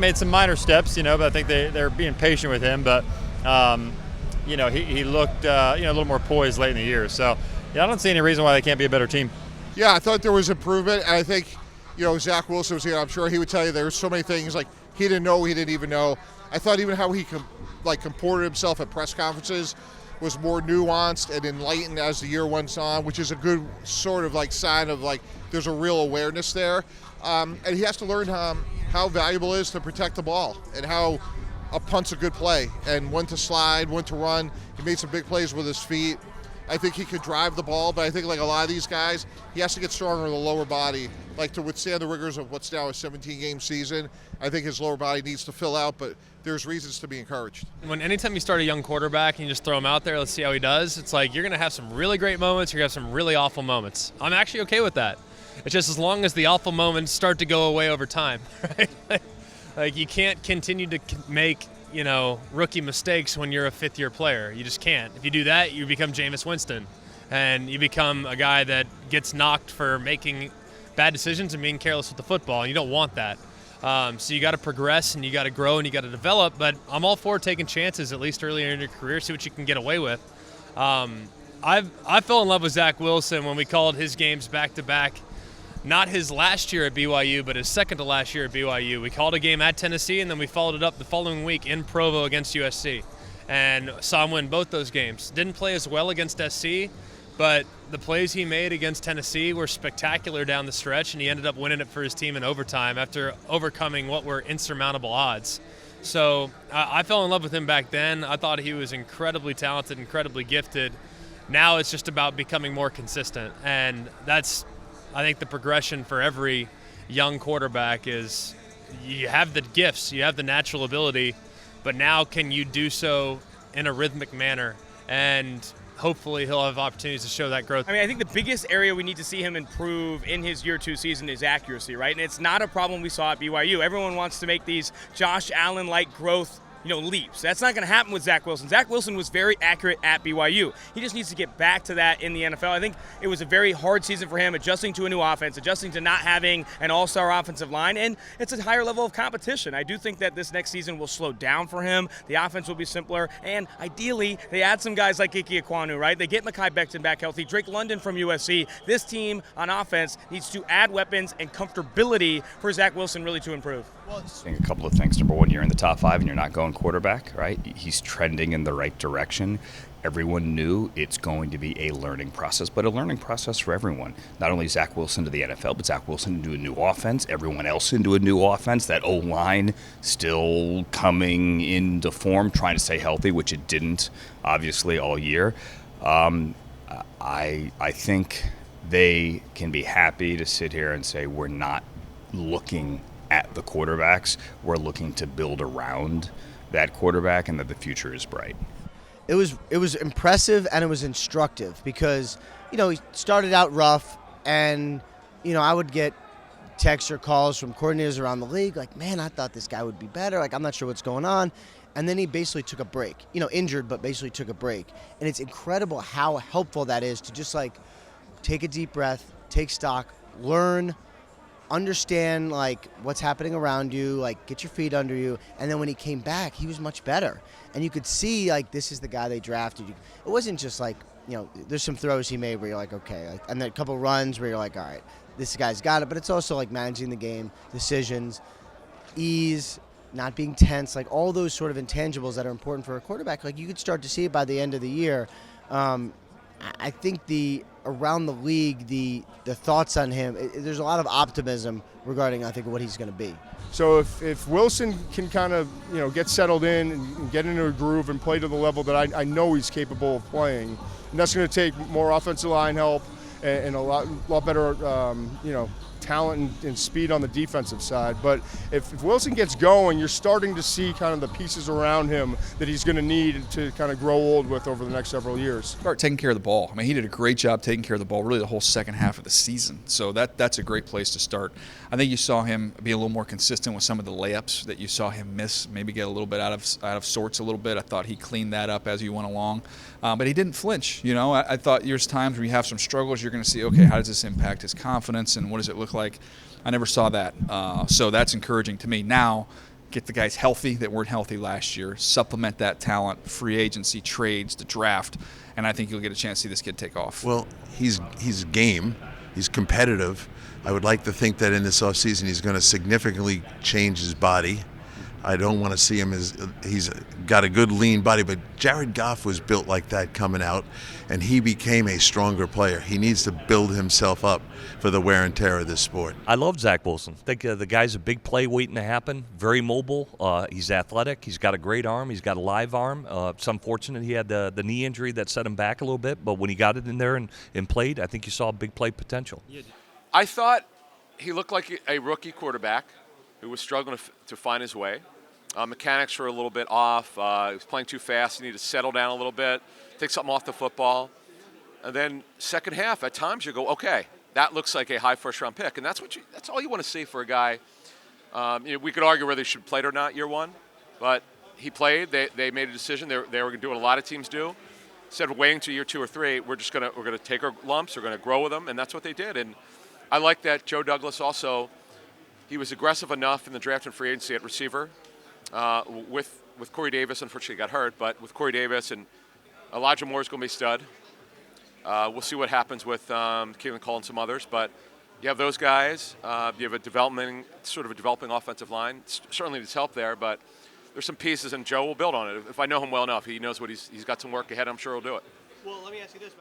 made some minor steps, but I think they're being patient with him. But, he looked, a little more poised late in the year. So, I don't see any reason why they can't be a better team. Yeah, I thought there was improvement, and I think, Zach Wilson was here. I'm sure he would tell you there were so many things like he didn't know he didn't even know. I thought even how he comported himself at press conferences was more nuanced and enlightened as the year went on, which is a good sort of sign of there's a real awareness there. And he has to learn how valuable it is to protect the ball and how a punt's a good play and when to slide, when to run. He made some big plays with his feet. I think he could drive the ball, but I think like a lot of these guys, he has to get stronger in the lower body, to withstand the rigors of what's now a 17-game season. I think his lower body needs to fill out, but there's reasons to be encouraged. Anytime you start a young quarterback and you just throw him out there, let's see how he does, it's like you're going to have some really great moments, you're going to have some really awful moments. I'm actually okay with that. It's just as long as the awful moments start to go away over time, right? You can't continue to make rookie mistakes when you're a fifth-year player. You just can't. If you do that, you become Jameis Winston, and you become a guy that gets knocked for making bad decisions and being careless with the football, and you don't want that. So you got to progress, and you got to grow, and you got to develop, but I'm all for taking chances, at least earlier in your career, see what you can get away with. I fell in love with Zach Wilson when we called his games back-to-back. Not his last year at BYU, but his second to last year at BYU. We called a game at Tennessee, and then we followed it up the following week in Provo against USC, and saw him win both those games. Didn't play as well against SC, but the plays he made against Tennessee were spectacular down the stretch, and he ended up winning it for his team in overtime after overcoming what were insurmountable odds. So I fell in love with him back then. I thought he was incredibly talented, incredibly gifted. Now it's just about becoming more consistent, and that's, I think, the progression for every young quarterback is you have the gifts, you have the natural ability, but now can you do so in a rhythmic manner? And hopefully he'll have opportunities to show that growth. I think the biggest area we need to see him improve in his year 2 season is accuracy, right? And it's not a problem we saw at BYU. Everyone wants to make these Josh Allen-like growth leaps. That's not going to happen with Zach Wilson. Zach Wilson was very accurate at BYU. He just needs to get back to that in the NFL. I think it was a very hard season for him, adjusting to a new offense, adjusting to not having an all-star offensive line, and it's a higher level of competition. I do think that this next season will slow down for him. The offense will be simpler, and ideally, they add some guys like Ike Ekwonu, right? They get Mekhi Becton back healthy, Drake London from USC. This team on offense needs to add weapons and comfortability for Zach Wilson really to improve. I think a couple of things. Number one, you're in the top 5 and you're not going quarterback, right? He's trending in the right direction. Everyone knew it's going to be a learning process, but a learning process for everyone. Not only Zach Wilson to the NFL, but Zach Wilson into a new offense, everyone else into a new offense. That O-line still coming into form, trying to stay healthy, which it didn't, obviously, all year. I think they can be happy to sit here and say we're not looking at the quarterbacks. We're looking to build around that quarterback, and that the future is bright. It was impressive, and it was instructive because, he started out rough, and, I would get texts or calls from coordinators around the league like, man, I thought this guy would be better. I'm not sure what's going on. And then he basically took a break, injured, but basically took a break. And it's incredible how helpful that is to just take a deep breath, take stock, learn, understand what's happening around you, get your feet under you, and then when he came back, he was much better. And you could see this is the guy they drafted. It wasn't just there's some throws he made where you're okay, and then a couple runs where you're all right, this guy's got it. But it's also managing the game, decisions, ease, not being tense, all those sort of intangibles that are important for a quarterback. You could start to see it by the end of the year. I think around the league, the thoughts on him, there's a lot of optimism regarding, I think, what he's going to be. So if Wilson can kind of, get settled in and get into a groove and play to the level that I know he's capable of playing, and that's going to take more offensive line help and a lot better, talent and speed on the defensive side. But if Wilson gets going, you're starting to see kind of the pieces around him that he's going to need to kind of grow old with over the next several years. Start taking care of the ball. He did a great job taking care of the ball really the whole second half of the season. So that's a great place to start. I think you saw him be a little more consistent with some of the layups that you saw him miss, maybe get a little bit out of sorts a little bit. I thought he cleaned that up as he went along. But he didn't flinch. I thought there's times where you have some struggles, you're going to see, okay, how does this impact his confidence and what does it look like? I never saw that. So that's encouraging to me. Now, get the guys healthy that weren't healthy last year, supplement that talent, free agency, trades, the draft, and I think you'll get a chance to see this kid take off. Well, he's game. He's competitive. I would like to think that in this offseason he's going to significantly change his body. I don't want to see him as he's got a good lean body, but Jared Goff was built like that coming out, and he became a stronger player. He needs to build himself up for the wear and tear of this sport. I love Zach Wilson. I think the guy's a big play waiting to happen, very mobile. He's athletic. He's got a great arm. He's got a live arm. It's unfortunate he had the knee injury that set him back a little bit, but when he got it in there and played, I think you saw big play potential. I thought he looked like a rookie quarterback who was struggling to find his way. Mechanics were a little bit off. He was playing too fast. He needed to settle down a little bit, take something off the football. And then second half, at times you go, okay, that looks like a high first-round pick. And that's all you want to see for a guy. We could argue whether he should play it or not year one, but he played. They made a decision. They were going to do what a lot of teams do. Instead of waiting to year 2 or 3, we're going to take our lumps. We're going to grow with them, and that's what they did. And I like that Joe Douglas also, he was aggressive enough in the draft and free agency at receiver with Corey Davis. Unfortunately, got hurt, but with Corey Davis and Elijah Moore is going to be a stud. We'll see what happens with Keelan Cole and some others, but you have those guys. You have a developing offensive line. Certainly needs help there, but there's some pieces, and Joe will build on it. If I know him well enough, he knows what he's got some work ahead. I'm sure he'll do it. Well, let me ask you this.